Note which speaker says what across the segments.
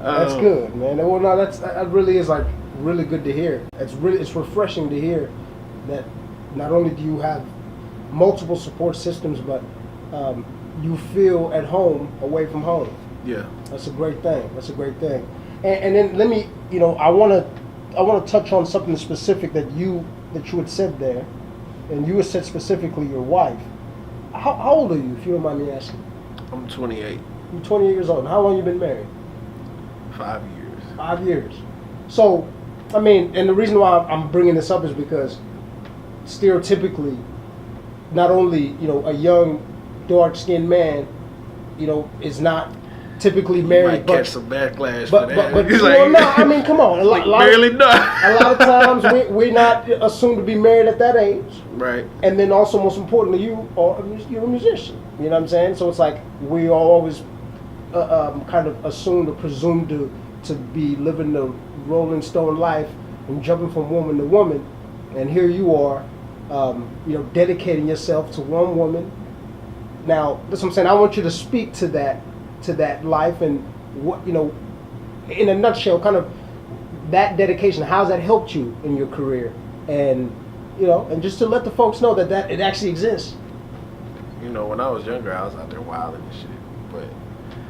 Speaker 1: That's good, man. Well, no, that really is like really good to hear. It's refreshing to hear that not only do you have multiple support systems, but you feel at home away from home.
Speaker 2: Yeah,
Speaker 1: that's a great thing. That's a great thing. And then let me, I want to touch on something specific that you had said there, and you had said specifically your wife. How old are you, if you don't mind me asking?
Speaker 2: I'm 28.
Speaker 1: You're 28 years old. And how long you been married?
Speaker 2: 5 years.
Speaker 1: 5 years. So, I mean, and the reason why I'm bringing this up is because stereotypically, not only, a young, dark-skinned man, is not typically married.
Speaker 2: You might catch some backlash for that.
Speaker 1: But no, I mean, come on.
Speaker 2: Barely done.
Speaker 1: A lot of times we're not assumed to be married at that age.
Speaker 2: Right.
Speaker 1: And then also, most importantly, you're a musician. You know what I'm saying? So it's like we are always kind of assumed or presumed to be living the Rolling Stone life and jumping from woman to woman. And here you are, dedicating yourself to one woman. Now, that's what I'm saying. I want you to speak to that life and what, in a nutshell, kind of that dedication. How's that helped you in your career? And, and just to let the folks know that it actually exists.
Speaker 2: When I was younger, I was out there wilding and shit. But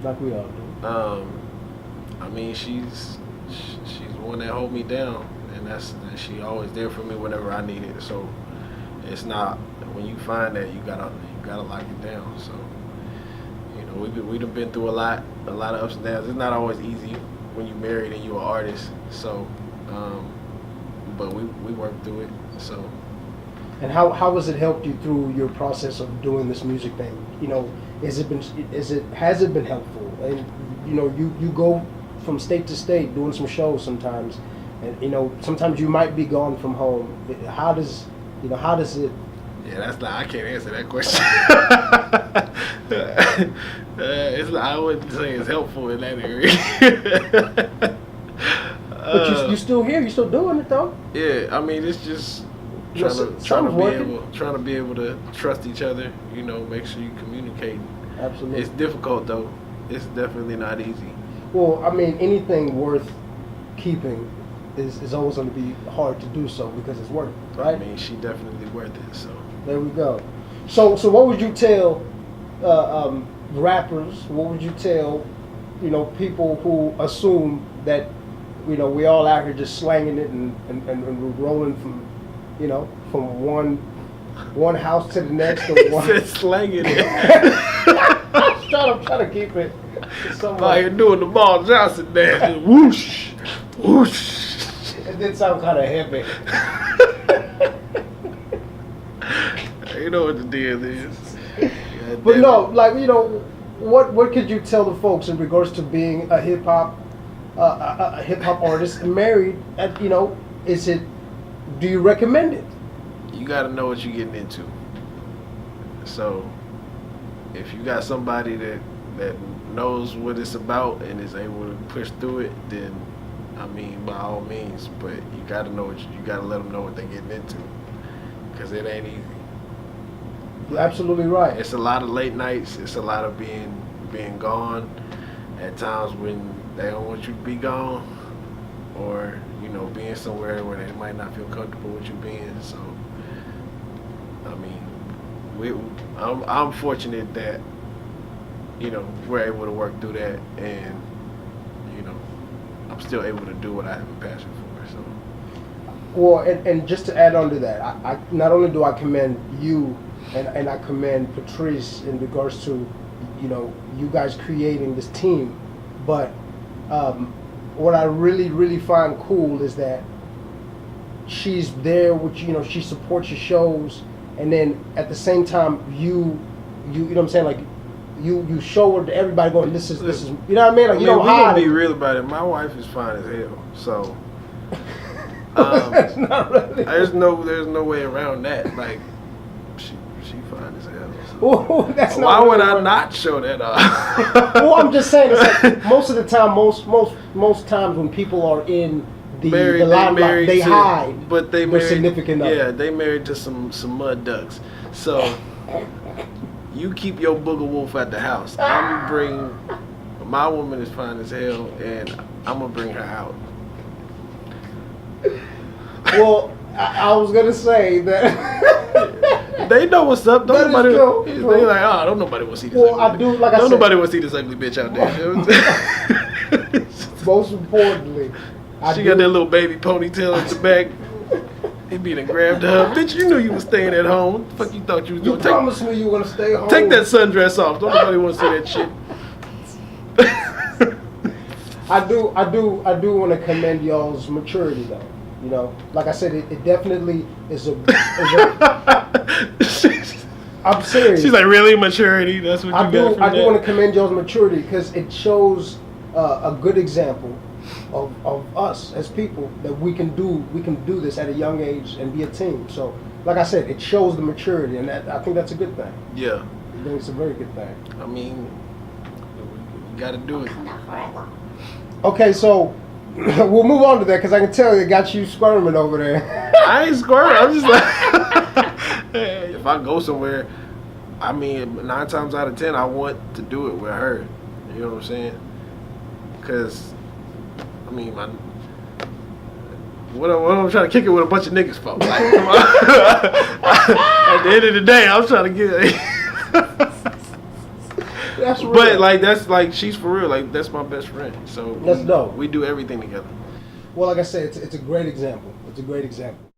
Speaker 1: like we all do.
Speaker 2: I mean, she's the one that hold me down, and she always there for me whenever I need it. So it's not, when you find that, you gotta lock it down. So we've been through a lot of ups and downs. It's not always easy when you're married and you're an artist. So, but we work through it. So.
Speaker 1: And how has it helped you through your process of doing this music thing? Has it been helpful? And you go from state to state doing some shows sometimes, and sometimes you might be gone from home. How does it?
Speaker 2: Yeah, I can't answer that question. I wouldn't say it's helpful in that area.
Speaker 1: But you still here? You still doing it though?
Speaker 2: Yeah, I mean, it's just trying to be able to trust each other. Make sure you communicate.
Speaker 1: Absolutely.
Speaker 2: It's difficult though. It's definitely not easy.
Speaker 1: Well, I mean, anything worth keeping is always going to be hard to do so because it's worth it, right?
Speaker 2: I mean, she definitely worth it. So
Speaker 1: there we go. So what would you tell rappers? What would you tell people who assume that we all out here just slanging it and we're rolling from from one house to the next? Or one
Speaker 2: said slanging it.
Speaker 1: I'm trying to keep it.
Speaker 2: While you're doing the Ball Johnson dance, whoosh, whoosh.
Speaker 1: It did sound kind of heavy.
Speaker 2: You know what the deal is.
Speaker 1: But no, like what could you tell the folks in regards to being a hip hop artist and married? Do you recommend it?
Speaker 2: You got to know what you're getting into. So, if you got somebody that knows what it's about and is able to push through it, then I mean, by all means. But you got to know you got to let them know what they're getting into, because it ain't easy.
Speaker 1: You're absolutely right.
Speaker 2: It's a lot of late nights. It's a lot of being gone at times when they don't want you to be gone, or being somewhere where they might not feel comfortable with you being. So, I mean, I'm fortunate that we're able to work through that, and I'm still able to do what I have a passion for. So,
Speaker 1: well, and just to add on to that, I not only do I commend you, and I commend Patrice in regards to you guys creating this team, but what I really, really find cool is that she's there with she supports your shows, and then at the same time you know what I'm saying, like you show her to everybody going, this is you know what I mean, like you don't
Speaker 2: we
Speaker 1: hide.
Speaker 2: Gonna be real about it. My wife is fine as hell, so
Speaker 1: that's not really.
Speaker 2: there's no way around that. Like she fine as hell.
Speaker 1: Well, that's
Speaker 2: why would I not show that off?
Speaker 1: Well, I'm just saying, it's like most of the time, most times when people are in the limelight, they hide.
Speaker 2: But they
Speaker 1: married, significant other.
Speaker 2: Yeah, they married to some mud ducks. So you keep your booger wolf at the house. I'm bring my woman is fine as hell, and I'm gonna bring her out.
Speaker 1: Well, I was gonna say that
Speaker 2: They know what's up.
Speaker 1: That is true.
Speaker 2: They like, oh, don't nobody want to see this.
Speaker 1: Well,
Speaker 2: ugly
Speaker 1: I do,
Speaker 2: bitch.
Speaker 1: like I
Speaker 2: Don't
Speaker 1: said-
Speaker 2: nobody want to see this ugly bitch out there.
Speaker 1: most importantly,
Speaker 2: She got that little baby ponytail at the back. He be done grabbed her. Bitch, you knew you was staying at home. The fuck you thought you was
Speaker 1: You
Speaker 2: doing?
Speaker 1: promised me you were gonna stay home.
Speaker 2: Take that sundress off. Don't nobody want to see that shit.
Speaker 1: I do want to commend y'all's maturity, though. You know, like I said, it definitely is a I'm serious.
Speaker 2: She's like, really, maturity? That's what you got from
Speaker 1: I do
Speaker 2: that?
Speaker 1: want to commend y'all's maturity because it shows a good example of us as people that we can do this at a young age and be a team. So, like I said, it shows the maturity, and I think that's a good thing.
Speaker 2: Yeah.
Speaker 1: I think it's a very good thing.
Speaker 2: I mean, you got to do it.
Speaker 1: Okay, so we'll move on to that because I can tell it got you squirming over there.
Speaker 2: I ain't squirming. I'm just like, if I go somewhere, I mean, 9 times out of 10, I want to do it with her. You know what I'm saying? Because, I mean, what I'm trying to kick it with a bunch of niggas for. Like, come on. At the end of the day, I'm trying to get.
Speaker 1: That's real.
Speaker 2: But that's like she's for real. Like that's my best friend. So
Speaker 1: That's dope.
Speaker 2: We do everything together.
Speaker 1: Well, like I said, it's a great example. It's a great example.